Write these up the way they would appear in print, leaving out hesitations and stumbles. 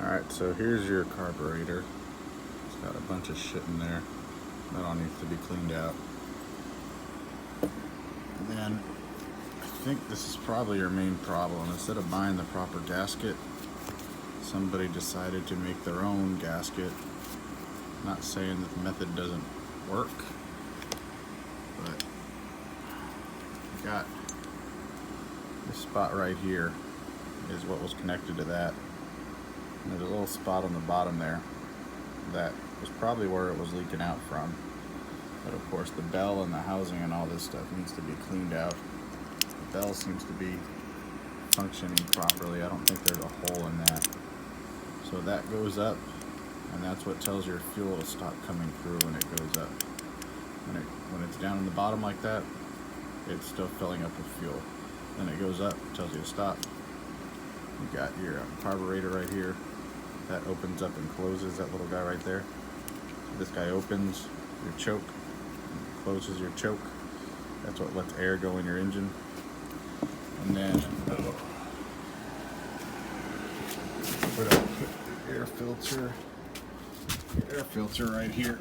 Alright, so here's your carburetor. It's got a bunch of shit in there that all needs to be cleaned out. And then I think this is probably your main problem. Instead of buying the proper gasket, somebody decided to make their own gasket. Not saying that the method doesn't work, but you got this spot right here is what was connected to that. And there's a little spot on the bottom there that was probably where it was leaking out from. But of course the bell and the housing and all this stuff needs to be cleaned out. The bell seems to be functioning properly. I don't think there's a hole in that. So that goes up, and that's what tells your fuel to stop coming through when it goes up. When it's down in the bottom like that, it's still filling up with fuel. Then it goes up, tells you to stop. You got your carburetor right here. That opens up and closes, that little guy right there. This guy opens your choke, and closes your choke. That's what lets air go in your engine. And then put the air filter right here.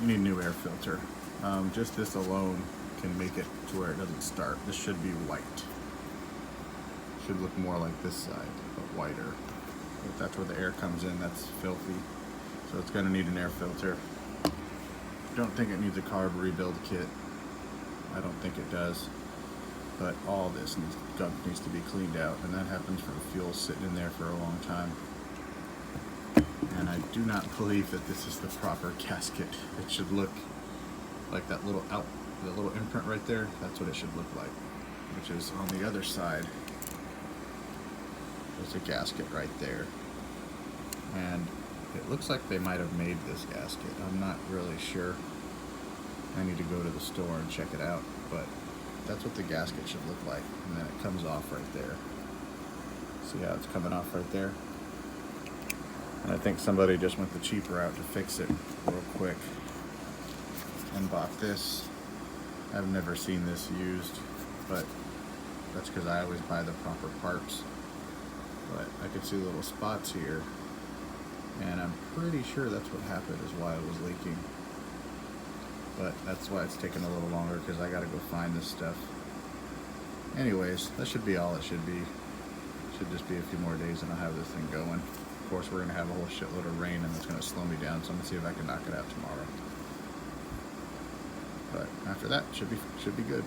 You need a new air filter. Just this alone can make it to where it doesn't start. This should be white. Should look more like this side, but whiter. If that's where the air comes in, that's filthy. So it's gonna need an air filter. Don't think it needs a carb rebuild kit. I don't think it does. But all this gunk needs to be cleaned out, and that happens from fuel sitting in there for a long time. And I do not believe that this is the proper gasket. It should look like that little imprint right there. That's what it should look like, which is on the other side. There's a gasket right there, and it looks like they might have made this gasket. I'm not really sure. I need to go to the store and check it out, but that's what the gasket should look like. And then it comes off right there. See how it's coming off right there? And I think somebody just went the cheap route to fix it real quick and bought this. I've never seen this used, but that's because I always buy the proper parts. But I could see little spots here, and I'm pretty sure that's what happened, is why it was leaking. But that's why it's taking a little longer, because I gotta go find this stuff. Anyways, that should be all it should be. Should just be a few more days and I'll have this thing going. Of course, we're gonna have a whole shitload of rain, and it's gonna slow me down, so I'm gonna see if I can knock it out tomorrow. But after that, should be good.